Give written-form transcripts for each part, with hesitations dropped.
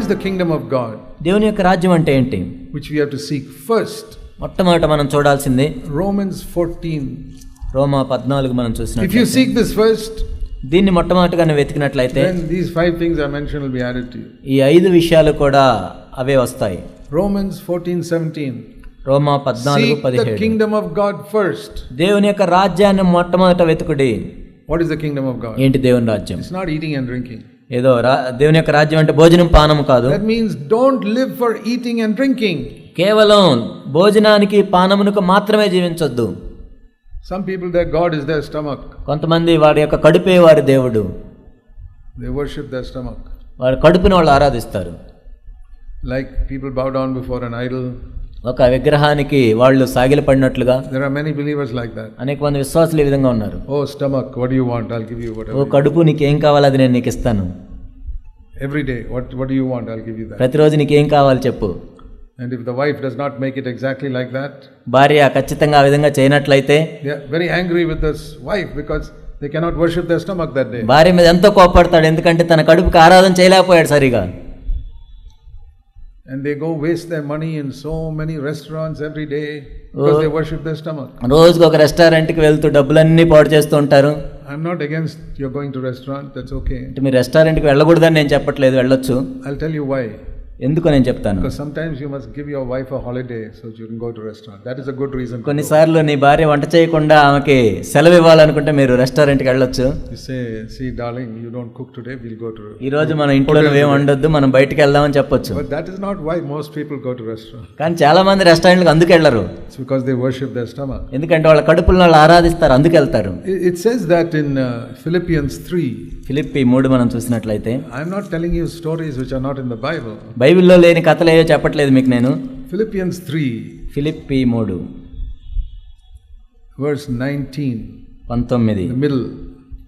is the kingdom of God? దేవుని యొక్క రాజ్యం అంటే ఏంటి? Which we have to seek first. మొట్టమొదట మనం చూడాల్సింది Romans 14. రోమా 14 మనం చూసినట్లయితే, If you seek this first, దీన్ని మొట్టమొదటిగా నువ్వు వెతికినట్లయితే then these 5 things I mentioned will be added to you. ఈ 5 విషయాలు కూడా అవే వస్తాయి. Romans 14:17. Roma Seek the 14:17. kingdom of God first. దేవుని యొక్క రాజ్యాన్ని మొట్టమొదట వెతుకుడి. What is the kingdom of God? ఏంటి దేవుని రాజ్యం? It's not eating and drinking. ఏదో దేవుని యొక్క రాజ్యం అంటే భోజనం పానం కాదు. That means don't live for eating and drinking. కేవలం భోజనానికి పానమునకు మాత్రమే జీవించొద్దు. Some people, their God is their stomach. కొంతమంది వారి యొక్క కడుపే వారి దేవుడు. They worship their stomach. వారి కడుపుని వాళ్ళు ఆరాధిస్తారు. Like people bow down before an idol. ఒక విగ్రహానికి వాళ్ళు సాగిలపడినట్లుగా. There are many believers like that. అనేక మంది విశ్వాసులు ఈ విధంగా ఉన్నారు. Oh stomach, what do you want? I'll give you whatever. ఓ కడుపు, నీకేం కావాలి అది నేను నీకు ఇస్తాను. Every day, what do you want? I'll give you that. ప్రతిరోజు నీకేం కావాలి చెప్పు. And if the wife does not make it exactly like that, భార్య ఖచ్చితంగా ఆ విధంగా చేయనట్లయితే, they are very angry with this wife because they cannot worship their stomach that day. భార్య మీద ఎంతో కోపడతాడు, ఎందుకంటే తన కడుపుకి ఆరాధన చేయలేకపోయాడు సరిగా. And they go waste their money in so many restaurants every day because they worship their stomach. రోజుకి ఒక రెస్టారెంట్కి వెళ్తూ డబ్బులన్నీ పాడు చేస్తూ ఉంటారు. I'm not against you're going to restaurant, that's okay. అంటే మీరు రెస్టారెంట్కి వెళ్ళకూడదని నేను చెప్పట్లేదు, వెళ్ళొచ్చు. I'll tell you why. ఎందుకో నేను చెప్తాను. Because sometimes you must give your wife a holiday so you can go to restaurant. That is a good reason. కొన్నిసార్లు నీ భార్య వంట చేయకుండా ఆమెకి సెలవు ఇవ్వాలనుకుంటే మీరు రెస్టారెంట్కి వెళ్ళొచ్చు. You say, see darling, you don't cook today, we'll go to. ఈ రోజు మన ఇంట్లో నువ్వేం వండొద్దు, మనం బయటికి వెళ్దామని చెప్పొచ్చు. But that is not why most people go to restaurant. కానీ చాలా మంది రెస్టారెంట్లకు అందుకు వెళ్ళరు. It's because they worship their stomach. ఎందుకంటే వాళ్ళ కడుపులను వాళ్ళు ఆరాధిస్తారు, అందుకు వెళ్తారు. It says that in Philippians 3. Philippi 3 మనం చూసినట్లయితే, I'm not telling you stories which are not in the Bible. బైబిల్లో లేని కథలు ఏవో చెప్పట్లేదు మీకు నేను. Philippians 3. Philippi 3 verse 19. 19 the middle.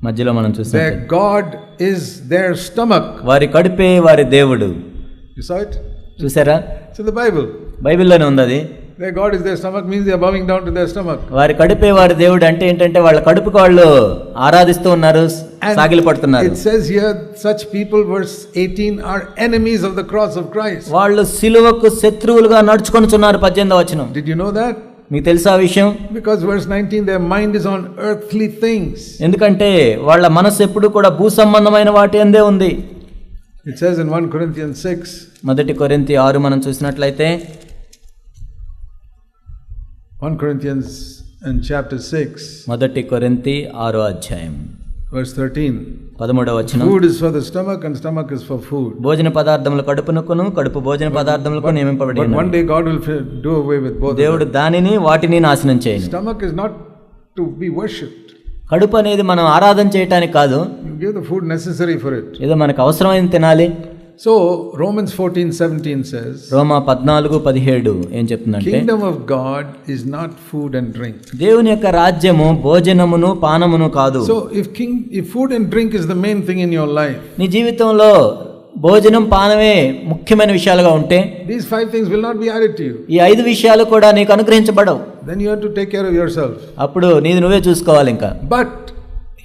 మధ్యలో మనం చూస్తాం. Their God is their stomach. వారి కడుపే వారి దేవుడు. You saw it? చూసారా? It's in the Bible. బైబిల్లోనే ఉంది అది. Their God is their stomach means they are bowing down to their stomach. వారి కడుపే వారి దేవుడు అంటే ఏంటంటే వాళ్ళ కడుపుకి వాళ్ళు ఆరాధిస్తూ ఉన్నారు, సాగిలపడుతున్నారు. It says here such people, verse 18, are enemies of the cross of Christ. వాళ్ళు సిలువకు శత్రువులుగా నడుచుకొనుచున్నారు. 18వ వచనం. Did you know that? మీకు తెలుసా ఆ విషయం? Because verse 19, their mind is on earthly things. ఎందుకంటే వాళ్ళ మనసు ఎప్పుడు కూడా భూ సంబంధమైన వాటి అందే ఉంది. It says in 1 Corinthians 6. 1 కొరింథీ 6 మనం చూసినట్లయితే, 1 Corinthians and chapter 6. 1 కొరింథీ 6వ అధ్యాయం verse 13. 13వ వచనం. Food is for the stomach and stomach is for food. భోజన పదార్థములు కడుపునకును, కడుపు భోజన పదార్థములకు నియమింపబడి ఉన్నది. But one day God will do away with both. దేవుడు దానిని వాటిని నాశనం చేయను. Stomach is not to be worshipped. కడుపు అనేది మనం ఆరాధన చేయడానికి కాదు. You give the food necessary for it. ఏదో మనకు అవసరమైన తినాలి. So Romans 14:17 says, రోమా 14:17 ఏం చెప్తుందంటే, Kingdom of God is not food and drink. దేవుని యొక్క రాజ్యము భోజనమును పానమును కాదు. So if food and drink is the main thing in your life, నీ జీవితంలో భోజనం పానమే ముఖ్యమైన విషయాలుగా ఉంటే, these 5 things will not be added to you. ఈ 5 విషయాలు కూడా నీకు అనుగ్రహించబడవు. Then you have to take care of yourself. అప్పుడు నీది నువ్వే చూసుకోవాలి. ఇంకా But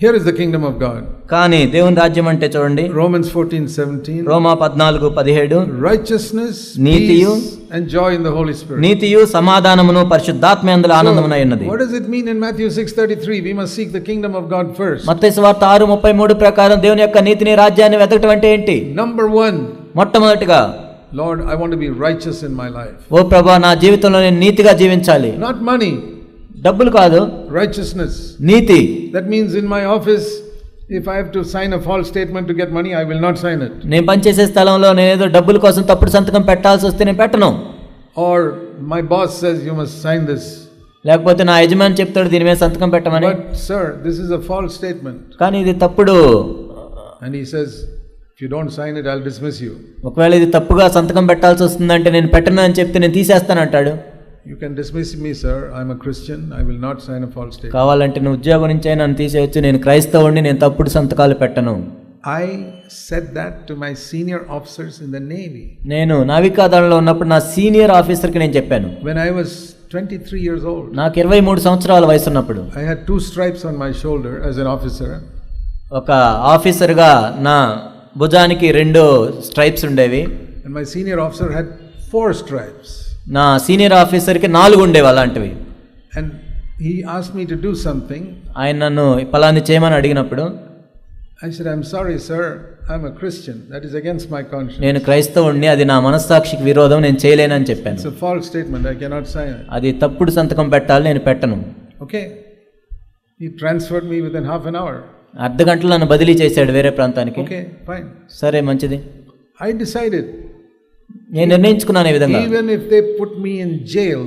here is the kingdom of God. కానీ దేవుని రాజ్యం అంటే చూడండి, Romans 14:17, Roma 14:17, righteousness, నీతియు, peace and joy in the Holy Spirit. నీతియు, సమాధానమును, పరిశుద్ధాత్మ యందు ఆనందమునై ఉన్నది. What does it mean in Matthew 6:33? We must seek the kingdom of God first. మత్తయి సువార్త 6:33 ప్రకారం దేవుని యొక్క నీతిని, రాజ్యాన్ని వెతకటం అంటే ఏంటి? Number 1, మొట్టమొదటిగా, Lord, I want to be righteous in my life. ఓ ప్రభువా, నా జీవితంలో నేను నీతిగా జీవించాలి. Not money, డబ్బులు కాదు, righteousness. NITI. That means in my office, if I have to sign a false statement to get money, I will not sign it. నేను పనిచేసే స్థలంలో నేనేదో డబ్బుల కోసం తప్పుడు సంతకం పెట్టాల్సి వస్తే నేను పెట్టను. Or my boss says you must sign this. లేకపోతే నా యజమాని చెప్తాడు దీని మీద సంతకం పెట్టమని. But sir, this is a false statement. కానీ ఇది తప్పుడు. And he says, if you don't sign it, I'll dismiss you. ఒకవేళ ఇది తప్పుగా సంతకం పెట్టాల్సి వస్తుందంటే నేను పెట్టను అని చెప్తే నేను తీసేస్తానంటాడు. You can dismiss me, sir. I'm a Christian. I will not sign a false statement. కావాలంటే నువ్వు ఉద్యోగం నుంచే నన్ను తీసేయచ్చు, నేను క్రైస్తవుడిని, నేను తప్పుడు సంతకాలు పెట్టను. I said that to my senior officers in the Navy. నేను నావికాదళంలో ఉన్నప్పుడు నా సీనియర్ ఆఫీసర్కి నేను చెప్పాను. When I was 23 years old. నాకు 23 సంవత్సరాల వయసు ఉన్నప్పుడు. I had 2 stripes on my shoulder as an officer. ఒక ఆఫీసర్గా నా భుజానికి 2 స్ట్రైప్స్ ఉండేవి. And my senior officer had 4 stripes. నా సీనియర్ ఆఫీసర్కి 4 ఉండేవి అలాంటివి. And he asked me to do something. ఆయన నన్ను పలాని చేయమని అడిగినప్పుడు I said, I'm sorry, sir. I'm a Christian. That is against my conscience. నేను క్రైస్తవుడిని, అది నా మనస్సాక్షికి విరోధం, నేను చేయలేనని చెప్పాను. It's a false statement. I cannot sign it. అది తప్పుడు సంతకం పెట్టాలి, నేను పెట్టను. Okay. He transferred me within half an hour. అర్ధ గంటలో నన్ను బదిలీ చేశాడు వేరే ప్రాంతానికి. Okay, fine. సరే, మంచిది. I decided. నేను నిర్ణయించుకున్నాను ఈ విధంగా. Even if they put me in jail,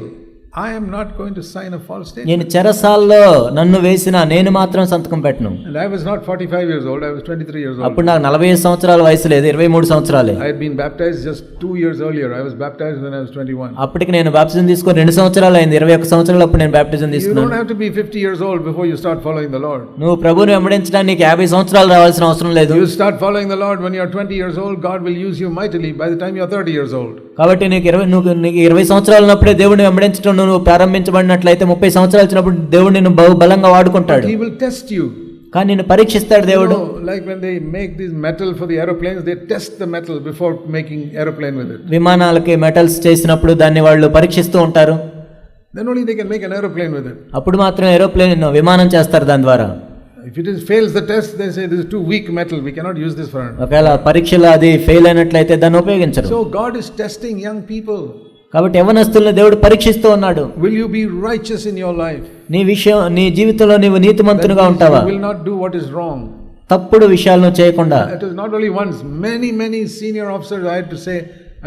I am not going to sign a false statement. నేను చెరసాల్లో నన్ను వేసినా నేను మాత్రం సంతకం పెట్టను. And I was not 45 years old. I was 23 years old. అప్పుడు నాకు 45 సంవత్సరాల వయసు లేదు, 23 సంవత్సరాలే. I had been baptized just 2 years earlier. I was baptized when I was 21. అప్పటికి నేను బాప్టిజం తీసుకొని 2 సంవత్సరాలు అయింది. 21 సంవత్సరాలు అప్పుడు నేను బాప్టిజం You తీసుకున్నాను. don't have to be 50 years old before you start following the Lord. నువ్వు ప్రభువుని వెంబడించడానికి నీకు 50 సంవత్సరాలు రావాల్సిన అవసరం లేదు. You start following the Lord when you are 20 years old. God will use you mightily by the time you are 30 years old. కాబట్టి నీకు 20 సంవత్సరాలు ఉన్నప్పుడే దేవుడిని వెంబడించడం నువ్వు ప్రారంభించబడినట్లయితే 30 సంవత్సరాలు వచ్చినప్పుడు దేవుడు నిన్ను బలంగా వాడుకుంటాడు. He will test you. కానీ నిన్ను పరీక్షిస్తాడు దేవుడు. Like when they make this metal for the aeroplanes, they test the metal before making aeroplane with it. విమానాలకి మెటల్స్ చేసినప్పుడు దాన్ని వాళ్ళు పరీక్షిస్తూ ఉంటారు. Then only they can make an aeroplane with it. అప్పుడు మాత్రం విమానం చేస్తారు దాని ద్వారా. If it fails the test, they say this is too weak metal. We cannot use this for it. ఒకవేళ పరీక్షలో అది ఫెయిల్ అయినట్లయితే దాన్ని ఉపయోగించరు. So God is testing young people. కాబట్టి యవ్వనస్తుల్ని దేవుడు పరీక్షిస్తూ ఉన్నాడు. Will you be righteous in your life? నీ జీవితంలో నీవు నీతిమంతునిగా ఉంటావా? You will not do what is wrong. తప్పుడు విషయాలను చేయకుండా. It is not only once. Many senior officers I had to say,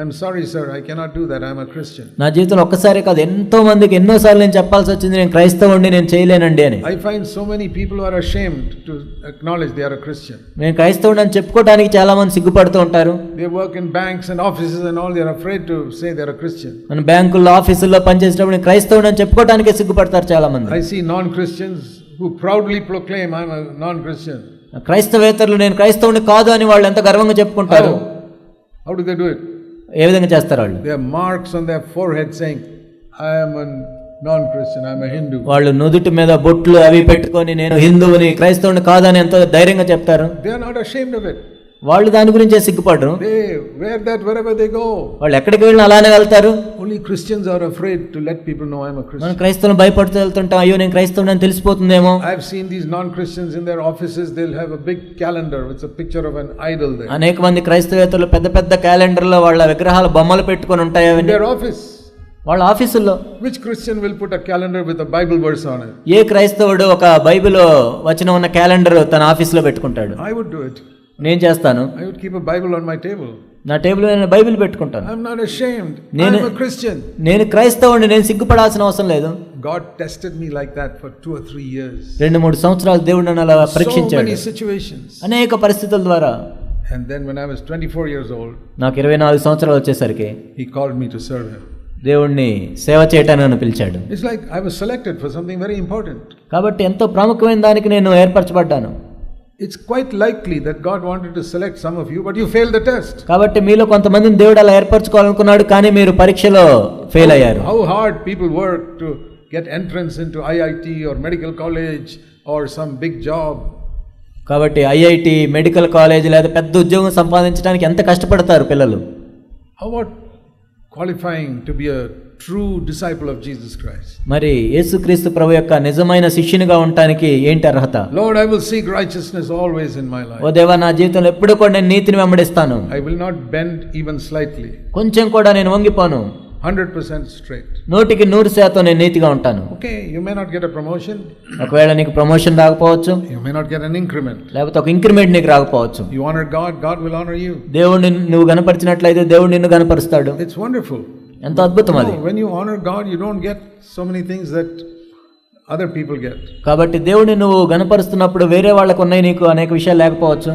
I'm sorry sir, I cannot do that. I'm a Christian. నా జీవితంలో ఒక్కసారి కాదు, ఎంతో మందికి ఎన్నోసార్లు నేను చెప్పాల్సి వచ్చింది, నేను క్రైస్తవుడిని, నేను చేయలేనండి అని. I find so many people are ashamed to acknowledge they are a Christian. నేను క్రైస్తవుడిని అని చెప్పుకోవడానికి చాలా మంది సిగ్గుపడుతూ ఉంటారు. They work in banks and offices and all, they are afraid to say they are a Christian. మన బ్యాంకుల్లో ఆఫీసుల్లో పనిచేసేటప్పుడు నేను క్రైస్తవుడిని అని చెప్పుకోవడానికే సిగ్గుపడతారు చాలా మంది. I see non-Christians who proudly proclaim I'm a non-Christian. క్రైస్తవేతరులు నేను క్రైస్తవుని కాదు అని వాళ్ళు ఎంత గర్వంగా చెప్పుకుంటారు. How do they do it? ఏ విధంగా చేస్తారు వాళ్ళు? There are marks on their forehead saying I am a non-Christian, I am a Hindu. వాళ్ళు నుదుటి మీద బొట్లు అవి పెట్టుకొని నేను హిందువుని క్రైస్తవుని కాదని ఎంతో ధైర్యంగా చెప్తారు. They are not ashamed of it. వాళ్ళు దాని గురించే సిగ్గుపడరు. They wear that wherever they go. వాళ్ళు ఎక్కడికి వెళ్ళినా అలానే వెళ్తారు. Only Christians are afraid to let people know I am a Christian. మనం క్రైస్తవులను భయపడుతూ వెళ్తుంటాం, అయ్యో నేను క్రైస్తవుని అని తెలిసిపోతుందేమో. I have seen these non-Christians in their offices. They'll have a big calendar with a picture of an idol there. అనేక మంది క్రైస్తవేతరులు పెద్ద క్యాలెండర్లో వాళ్ళ విగ్రహాల బొమ్మలు పెట్టుకొని ఉంటాయి. In their office. వాళ్ళ ఆఫీసుల్లో. Which Christian will put a calendar with a Bible verse on it? ఏ క్రైస్తవుడు ఒక బైబిల్ వచనం ఉన్న క్యాలెండర్ తన ఆఫీసులో పెట్టుకుంటాడు? I would do it. నేను చేస్తాను. I would keep a Bible on my table. నా టేబుల్ మీద నేను బైబిల్ పెట్టుకుంటాను. I'm not ashamed. I'm a Christian. నేను క్రైస్తవుడిని, నేను సిగ్గుపడాల్సిన అవసరం లేదు. God tested me like that for 2 or 3 years. 2-3 సంవత్సరాలు దేవుడు నన్ను అలా పరీక్షించాడు. So many situations. అనేక పరిస్థితుల ద్వారా. And then when I was 24 years old, నాకు 24 సంవత్సరాలు వచ్చేసరికి He called me to serve Him. దేవుణ్ణి సేవ చేయటానికి నన్ను పిలిచాడు. It's like I was selected for something very important. కాబట్టి ఎంతో ప్రాముఖ్యమైన దానికి నేను ఏర్పరచబడ్డాను. It's quite likely that God wanted to select some of you, but you failed the test. కాబట్టి మీలో కొంతమందిని దేవుడు అలా ఏర్పరచుకోవాలనుకున్నాడు, కానీ మీరు పరీక్షలో ఫెయిల్ అయ్యారు. How hard people work to get entrance into IIT or medical college or some big job. కాబట్టి ఐఐటి, మెడికల్ కాలేజ్ లేదా పెద్ద ఉద్యోగం సంపాదించడానికి ఎంత కష్టపడతారు పిల్లలు. How about qualifying to be a true disciple of Jesus Christ? మరి యేసుక్రీస్తు ప్రభు యొక్క నిజమైన శిష్యునిగా ఉండడానికి ఏంటి అర్హత? Lord, I will seek righteousness always in my life. ఓ దేవా, నా జీవితంలో ఎప్పుడూ కూడా నేను నీతిని వెంబడిస్తాను. I will not bend even slightly. కొంచెం కూడా నేను వంగిపోను. 100% straight. 100% నేను నీతిగా ఉంటాను. Okay, you may not get a promotion. ఒకవేళ నీకు ప్రమోషన్ రాకపోవచ్చు. You may not get an increment. లేకపోతే ఒక ఇంక్రిమెంట్ నీకు రాకపోవచ్చు. You honor God, God will honor you. దేవుడిని నువ్వు గణపరిచినట్లయితే దేవుడు నిన్ను గణపరుస్తాడు. It's wonderful. ఎంతో అద్భుతం అది. When you honor God, you don't get so many things that other people get. కాబట్టి దేవుడిని నువ్వు గణపరుస్తున్నప్పుడు వేరే వాళ్ళకు ఉన్నాయి, నీకు అనేక విషయాలు లేకపోవచ్చు.